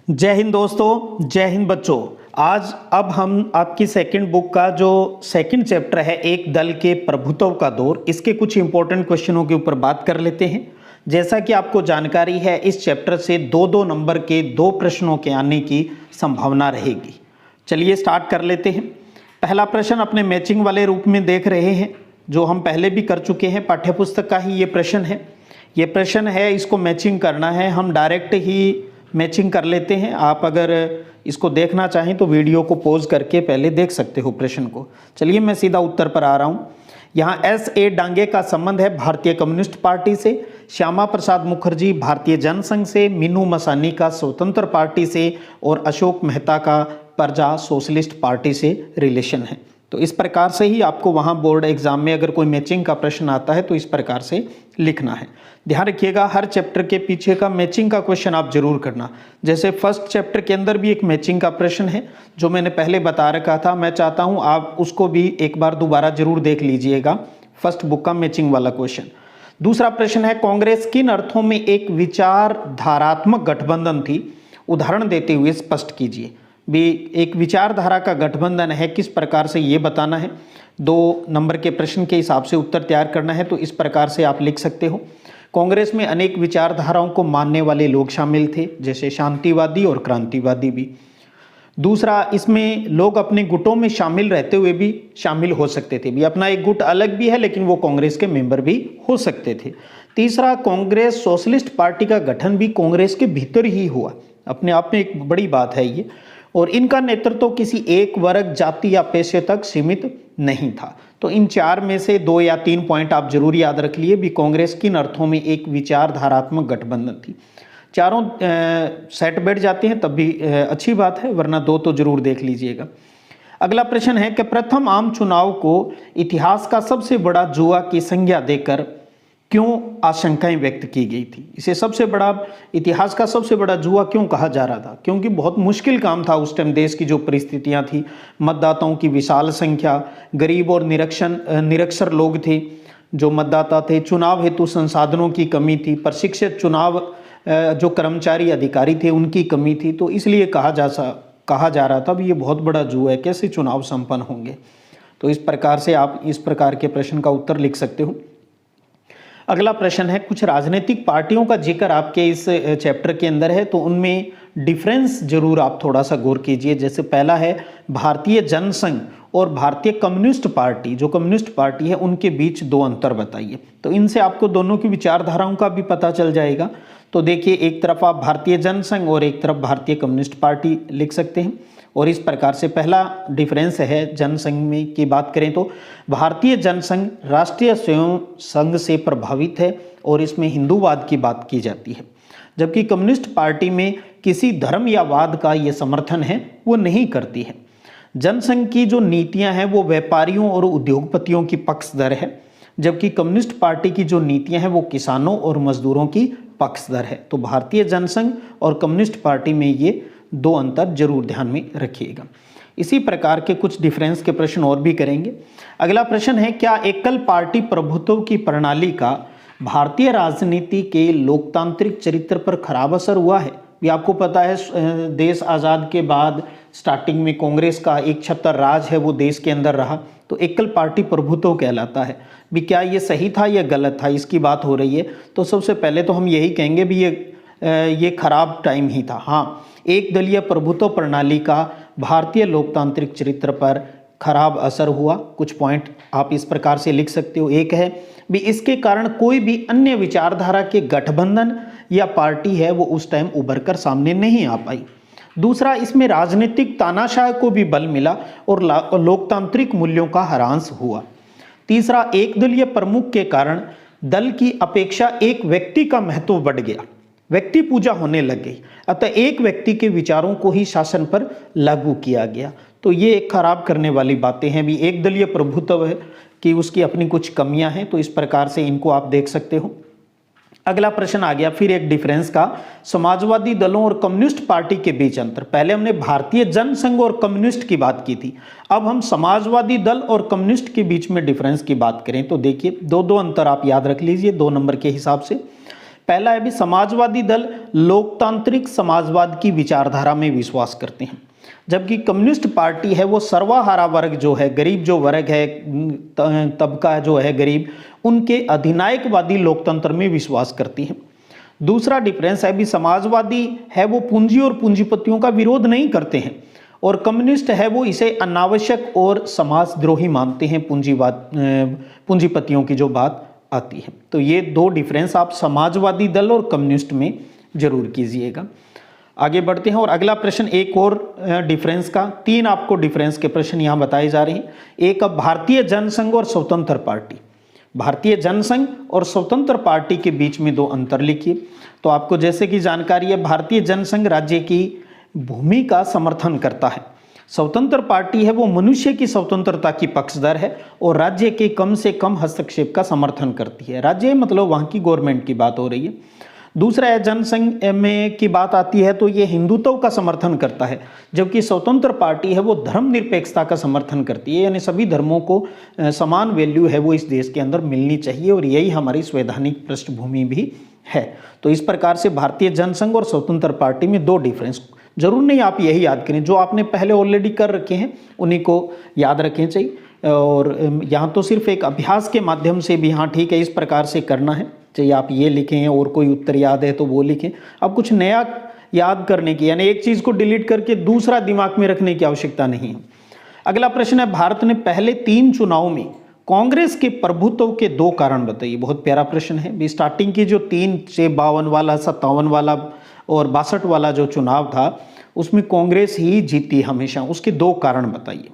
जय हिंद दोस्तों, जय हिंद बच्चों। आज अब हम आपकी सेकंड बुक का जो सेकंड चैप्टर है, एक दल के प्रभुत्व का दौर, इसके कुछ इंपॉर्टेंट क्वेश्चनों के ऊपर बात कर लेते हैं। जैसा कि आपको जानकारी है, इस चैप्टर से दो नंबर के 2 प्रश्नों के आने की संभावना रहेगी। चलिए स्टार्ट कर लेते हैं। पहला प्रश्न अपने मैचिंग वाले रूप में देख रहे हैं, जो हम पहले भी कर चुके हैं, पाठ्यपुस्तक का ही ये प्रश्न है। ये प्रश्न है, इसको मैचिंग करना है। हम डायरेक्ट ही मैचिंग कर लेते हैं। आप अगर इसको देखना चाहें तो वीडियो को पॉज करके पहले देख सकते हो प्रश्न को। चलिए मैं सीधा उत्तर पर आ रहा हूँ। यहाँ S.A. डांगे का संबंध है भारतीय कम्युनिस्ट पार्टी से, श्यामा प्रसाद मुखर्जी भारतीय जनसंघ से, मीनू मसानी का स्वतंत्र पार्टी से और अशोक मेहता का प्रजा सोशलिस्ट पार्टी से रिलेशन है। तो इस प्रकार से ही आपको वहाँ बोर्ड एग्जाम में अगर कोई मैचिंग का प्रश्न आता है तो इस प्रकार से लिखना है। ध्यान रखिएगा, हर चैप्टर के पीछे का मैचिंग का क्वेश्चन आप जरूर करना। जैसे फर्स्ट चैप्टर के अंदर भी एक मैचिंग का प्रश्न है, जो मैंने पहले बता रखा था। मैं चाहता हूँ आप उसको भी एक बार दोबारा जरूर देख लीजिएगा, फर्स्ट बुक का मैचिंग वाला क्वेश्चन। दूसरा प्रश्न है, कांग्रेस किन अर्थों में एक विचारधारात्मक गठबंधन थी, उदाहरण देते हुए स्पष्ट कीजिए। भी एक विचारधारा का गठबंधन है, किस प्रकार से ये बताना है। 2 नंबर के प्रश्न के हिसाब से उत्तर तैयार करना है, तो इस प्रकार से आप लिख सकते हो। कांग्रेस में अनेक विचारधाराओं को मानने वाले लोग शामिल थे, जैसे शांतिवादी और क्रांतिवादी भी। दूसरा, इसमें लोग अपने गुटों में शामिल रहते हुए भी शामिल हो सकते थे। भी अपना एक गुट अलग भी है, लेकिन वो कांग्रेस के मेंबर भी हो सकते थे। तीसरा, कांग्रेस सोशलिस्ट पार्टी का गठन भी कांग्रेस के भीतर ही हुआ, अपने आप में एक बड़ी बात है ये। और इनका नेतृत्व किसी एक वर्ग, जाति या पेशे तक सीमित नहीं था। तो इन 4 में से 2 या 3 पॉइंट आप जरूर याद रख लिए। भी कांग्रेस किन अर्थों में एक विचारधारात्मक गठबंधन थी। चारों सेट बैठ जाते हैं तब भी अच्छी बात है, वरना 2 तो जरूर देख लीजिएगा। अगला प्रश्न है कि प्रथम आम चुनाव को इतिहास का सबसे बड़ा जुआ की संज्ञा देकर क्यों आशंकाएं व्यक्त की गई थी। इसे सबसे बड़ा, इतिहास का सबसे बड़ा जुआ क्यों कहा जा रहा था? क्योंकि बहुत मुश्किल काम था उस टाइम, देश की जो परिस्थितियां थी, मतदाताओं की विशाल संख्या, गरीब और निरक्षर लोग थे जो मतदाता थे, चुनाव हेतु संसाधनों की कमी थी, प्रशिक्षित चुनाव जो कर्मचारी अधिकारी थे उनकी कमी थी। तो इसलिए कहा जा रहा था भी ये बहुत बड़ा जुआ है, कैसे चुनाव संपन्न होंगे। तो इस प्रकार से आप इस प्रकार के प्रश्न का उत्तर लिख सकते हो। अगला प्रश्न है, कुछ राजनीतिक पार्टियों का जिक्र आपके इस चैप्टर के अंदर है, तो उनमें डिफरेंस जरूर आप थोड़ा सा गौर कीजिए। जैसे पहला है भारतीय जनसंघ और भारतीय कम्युनिस्ट पार्टी, जो कम्युनिस्ट पार्टी है उनके बीच 2 अंतर बताइए। तो इनसे आपको दोनों की विचारधाराओं का भी पता चल जाएगा। तो देखिए, एक तरफ आप भारतीय जनसंघ और एक तरफ भारतीय कम्युनिस्ट पार्टी लिख सकते हैं। और इस प्रकार से पहला डिफरेंस है जनसंघ में की बात करें तो भारतीय जनसंघ राष्ट्रीय स्वयं संघ से प्रभावित है और इसमें हिंदूवाद की बात की जाती है, जबकि कम्युनिस्ट पार्टी में किसी धर्म या वाद का ये समर्थन है वो नहीं करती है। जनसंघ की जो नीतियां हैं वो व्यापारियों और उद्योगपतियों की पक्षधर है, जबकि कम्युनिस्ट पार्टी की जो नीतियां हैं वो किसानों और मजदूरों की पक्षधर है। तो भारतीय जनसंघ और कम्युनिस्ट पार्टी में ये 2 अंतर जरूर ध्यान में रखिएगा। इसी प्रकार के कुछ डिफरेंस के प्रश्न और भी करेंगे। अगला प्रश्न है, क्या एकल पार्टी प्रभुत्व की प्रणाली का भारतीय राजनीति के लोकतांत्रिक चरित्र पर खराब असर हुआ है? ये आपको पता है, देश आज़ाद के बाद स्टार्टिंग में कांग्रेस का एक छत्तर राज है वो देश के अंदर रहा, तो एकल पार्टी प्रभुत्व कहलाता है। भी क्या ये सही था या गलत था, इसकी बात हो रही है। तो सबसे पहले तो हम यही कहेंगे भी ये खराब टाइम ही था। हाँ, एक दलीय प्रभुत्व प्रणाली का भारतीय लोकतांत्रिक चरित्र पर खराब असर हुआ। कुछ पॉइंट आप इस प्रकार से लिख सकते हो। एक है भी इसके कारण कोई भी अन्य विचारधारा के गठबंधन या पार्टी है वो उस टाइम उभर कर सामने नहीं आ पाई। दूसरा, इसमें राजनीतिक तानाशाह को भी बल मिला और लोकतांत्रिक मूल्यों का ह्रास हुआ। तीसरा, एक दलीय प्रमुख के कारण दल की अपेक्षा एक व्यक्ति का महत्व बढ़ गया, व्यक्ति पूजा होने लग गई, अतः एक व्यक्ति के विचारों को ही शासन पर लागू किया गया। तो ये एक खराब करने वाली बातें हैं। भी एक दलीय प्रभुत्व है कि उसकी अपनी कुछ कमियां हैं, तो इस प्रकार से इनको आप देख सकते हो। अगला प्रश्न आ गया फिर एक डिफरेंस का, समाजवादी दलों और कम्युनिस्ट पार्टी के बीच अंतर। पहले हमने भारतीय जनसंघ और कम्युनिस्ट की बात की थी, अब हम समाजवादी दल और कम्युनिस्ट के बीच में डिफरेंस की बात करें तो देखिए 2 अंतर आप याद रख लीजिए 2 नंबर के हिसाब से। पहला है भी समाजवादी दल लोकतांत्रिक समाजवाद की विचारधारा में विश्वास करते हैं, जबकि कम्युनिस्ट पार्टी है वो सर्वहारा वर्ग जो है, गरीब जो वर्ग है, तबका जो है गरीब, उनके अधिनायकवादी लोकतंत्र में विश्वास करती है। दूसरा डिफरेंस है भी समाजवादी है वो पूंजी और पूंजीपतियों का विरोध नहीं करते हैं, और कम्युनिस्ट है वो इसे अनावश्यक और समाजद्रोही मानते हैं, पूंजीपतियों की जो बात आती है। तो ये दो डिफरेंस आप समाजवादी दल और कम्युनिस्ट में जरूर कीजिएगा। आगे बढ़ते हैं और अगला प्रश्न एक और डिफरेंस का, 3 आपको डिफरेंस के प्रश्न यहाँ बताए जा रहे हैं। एक अब भारतीय जनसंघ और स्वतंत्र पार्टी, भारतीय जनसंघ और स्वतंत्र पार्टी के बीच में 2 अंतर लिखिए। तो आपको जैसे कि जानकारी है, भारतीय जनसंघ राज्य की भूमि का समर्थन करता है, स्वतंत्र पार्टी है वो मनुष्य की स्वतंत्रता की पक्षधर है और राज्य के कम से कम हस्तक्षेप का समर्थन करती है। राज्य मतलब वहाँ की गवर्नमेंट की बात हो रही है। दूसरा है जनसंघ में की बात आती है तो ये हिंदुत्व का समर्थन करता है, जबकि स्वतंत्र पार्टी है वो धर्मनिरपेक्षता का समर्थन करती है, यानी सभी धर्मों को समान वैल्यू है वो इस देश के अंदर मिलनी चाहिए, और यही हमारी संवैधानिक पृष्ठभूमि भी है। तो इस प्रकार से भारतीय जनसंघ और स्वतंत्र पार्टी में 2 डिफरेंस, जरूर नहीं आप यही याद करें, जो आपने पहले ऑलरेडी कर रखे हैं उन्हीं को याद रखें चाहिए, और यहाँ तो सिर्फ एक अभ्यास के माध्यम से भी, हाँ ठीक है इस प्रकार से करना है, चाहिए आप ये लिखें और कोई उत्तर याद है तो वो लिखें। अब कुछ नया याद करने की, यानी एक चीज़ को डिलीट करके दूसरा दिमाग में रखने की आवश्यकता नहीं है। अगला प्रश्न है, भारत ने पहले 3 चुनाव में कांग्रेस के प्रभुत्व के 2 कारण बताइए। बहुत प्यारा प्रश्न है। स्टार्टिंग की जो 3 से 52 वाला, 57 वाला और 62 वाला जो चुनाव था उसमें कांग्रेस ही जीती हमेशा, उसके 2 कारण बताइए।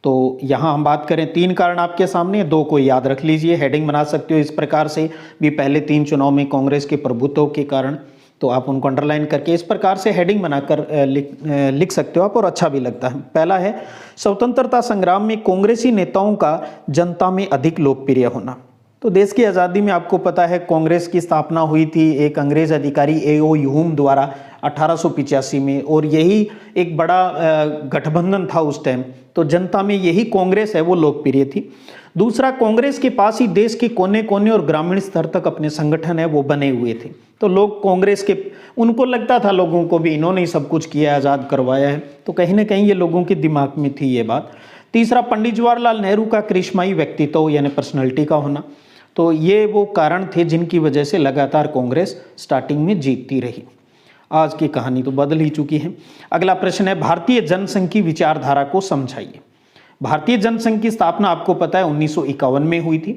तो यहाँ हम बात करें 3 कारण आपके सामने, 2 को याद रख लीजिए, हेडिंग बना सकते हो इस प्रकार से भी, पहले 3 चुनाव में कांग्रेस के प्रभुत्व के कारण, तो आप उनको अंडरलाइन करके इस प्रकार से हेडिंग बनाकर लिख सकते हो आप, और अच्छा भी लगता है। पहला है स्वतंत्रता संग्राम में कांग्रेसी नेताओं का जनता में अधिक लोकप्रिय होना। तो देश की आज़ादी में आपको पता है कांग्रेस की स्थापना हुई थी एक अंग्रेज अधिकारी A.O. ह्यूम द्वारा 1885 में, और यही एक बड़ा गठबंधन था उस टाइम, तो जनता में यही कांग्रेस है वो लोकप्रिय थी। दूसरा, कांग्रेस के पास ही देश के कोने कोने और ग्रामीण स्तर तक अपने संगठन है वो बने हुए थे, तो लोग कांग्रेस के, उनको लगता था लोगों को भी इन्होंने ही सब कुछ किया, आज़ाद करवाया है, तो कहीं ना कहीं ये लोगों के दिमाग में थी ये बात। तीसरा, पंडित जवाहरलाल नेहरू का करिश्माई व्यक्तित्व यानी पर्सनैलिटी का होना, तो ये वो कारण थे जिनकी वजह से लगातार कांग्रेस स्टार्टिंग में जीतती रही। आज की कहानी तो बदल ही चुकी है। अगला प्रश्न है, भारतीय जनसंघ की विचारधारा को समझाइए। भारतीय जनसंघ की स्थापना आपको पता है 1951 में हुई थी,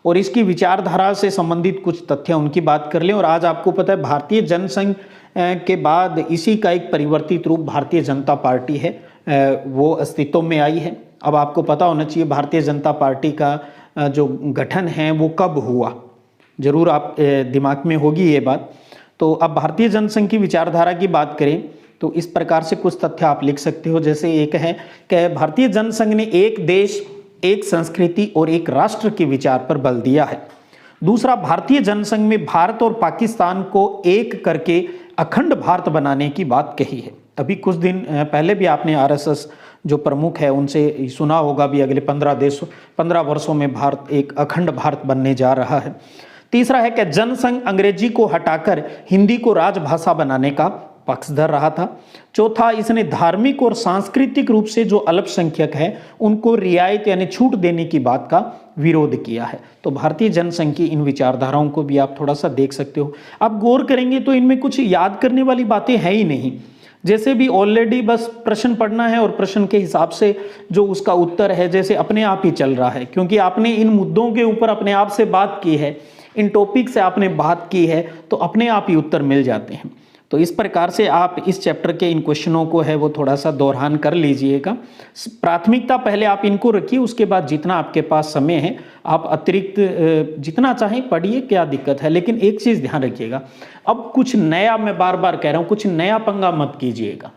और इसकी विचारधारा से संबंधित कुछ तथ्य उनकी बात कर लें। और आज आपको पता है भारतीय जनसंघ के बाद इसी का एक परिवर्तित रूप भारतीय जनता पार्टी है वो अस्तित्व में आई है। अब आपको पता होना चाहिए भारतीय जनता पार्टी का जो गठन है वो कब हुआ, जरूर आप दिमाग में होगी ये बात। तो अब भारतीय जनसंघ की विचारधारा की बात करें तो इस प्रकार से कुछ तथ्य आप लिख सकते हो। जैसे एक है कि भारतीय जनसंघ ने एक देश, एक संस्कृति और एक राष्ट्र के विचार पर बल दिया है। दूसरा, भारतीय जनसंघ में भारत और पाकिस्तान को एक करके अखंड भारत बनाने की बात कही है। अभी कुछ दिन पहले भी आपने आरएसएस जो प्रमुख है उनसे सुना होगा भी अगले 15 वर्षों में भारत एक अखंड भारत बनने जा रहा है। तीसरा है कि जनसंघ अंग्रेजी को हटाकर हिंदी को राजभाषा बनाने का पक्षधर रहा था। चौथा, इसने धार्मिक और सांस्कृतिक रूप से जो अल्पसंख्यक है उनको रियायत यानी छूट देने की बात का विरोध किया है। तो भारतीय जनसंघ की इन विचारधाराओं को भी आप थोड़ा सा देख सकते हो। आप गौर करेंगे तो इनमें कुछ याद करने वाली बातें हैं ही नहीं, जैसे भी ऑलरेडी बस प्रश्न पढ़ना है और प्रश्न के हिसाब से जो उसका उत्तर है जैसे अपने आप ही चल रहा है, क्योंकि आपने इन मुद्दों के ऊपर अपने आप से बात की है, इन टॉपिक से आपने बात की है, तो अपने आप ही उत्तर मिल जाते हैं। तो इस प्रकार से आप इस चैप्टर के इन क्वेश्चनों को है वो थोड़ा सा दोहरान कर लीजिएगा। प्राथमिकता पहले आप इनको रखिए, उसके बाद जितना आपके पास समय है आप अतिरिक्त जितना चाहें पढ़िए, क्या दिक्कत है। लेकिन एक चीज़ ध्यान रखिएगा, अब कुछ नया, मैं बार बार कह रहा हूँ, कुछ नया पंगा मत कीजिएगा।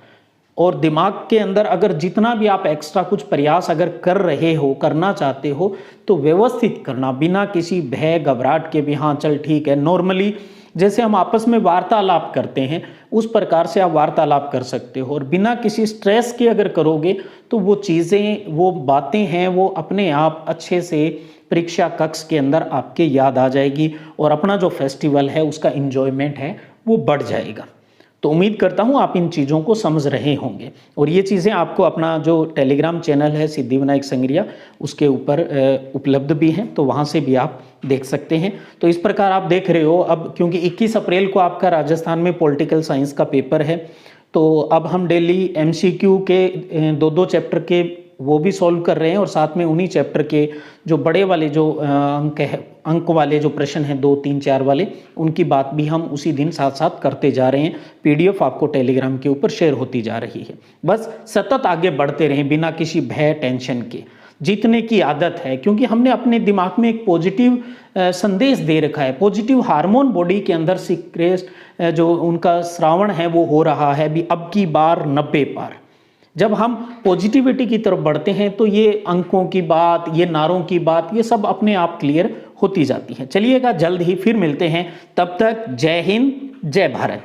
और दिमाग के अंदर अगर जितना भी आप एक्स्ट्रा कुछ प्रयास अगर कर रहे हो, करना चाहते हो, तो व्यवस्थित करना, बिना किसी भय घबराहट के भी हाँ चल ठीक है, नॉर्मली जैसे हम आपस में वार्तालाप करते हैं उस प्रकार से आप वार्तालाप कर सकते हो। और बिना किसी स्ट्रेस के अगर करोगे तो वो चीज़ें, वो बातें हैं वो अपने आप अच्छे से परीक्षा कक्ष के अंदर आपके याद आ जाएगी और अपना जो फेस्टिवल है उसका इंजॉयमेंट है वो बढ़ जाएगा। तो उम्मीद करता हूँ आप इन चीज़ों को समझ रहे होंगे और ये चीज़ें आपको अपना जो टेलीग्राम चैनल है सिद्धिविनायक संग्रिया उसके ऊपर उपलब्ध भी हैं, तो वहाँ से भी आप देख सकते हैं। तो इस प्रकार आप देख रहे हो अब क्योंकि 21 अप्रैल को आपका राजस्थान में पॉलिटिकल साइंस का पेपर है, तो अब हम डेली MCQ के 2-2 चैप्टर के वो भी सॉल्व कर रहे हैं और साथ में उन्हीं चैप्टर के जो बड़े वाले जो अंक वाले जो प्रश्न हैं 2, 3, 4 वाले, उनकी बात भी हम उसी दिन साथ साथ करते जा रहे हैं। PDF आपको टेलीग्राम के ऊपर शेयर होती जा रही है। बस सतत आगे बढ़ते रहें बिना किसी भय टेंशन के। जीतने की आदत है क्योंकि हमने अपने दिमाग में एक पॉजिटिव संदेश दे रखा है, पॉजिटिव हार्मोन बॉडी के अंदर सीक्रेट जो उनका श्रावण है वो हो रहा है भी अब की बार 90 पार। जब हम पॉजिटिविटी की तरफ बढ़ते हैं तो ये अंकों की बात, ये नारों की बात, ये सब अपने आप क्लियर होती जाती है। चलिएगा जल्द ही फिर मिलते हैं, तब तक जय हिंद जय भारत।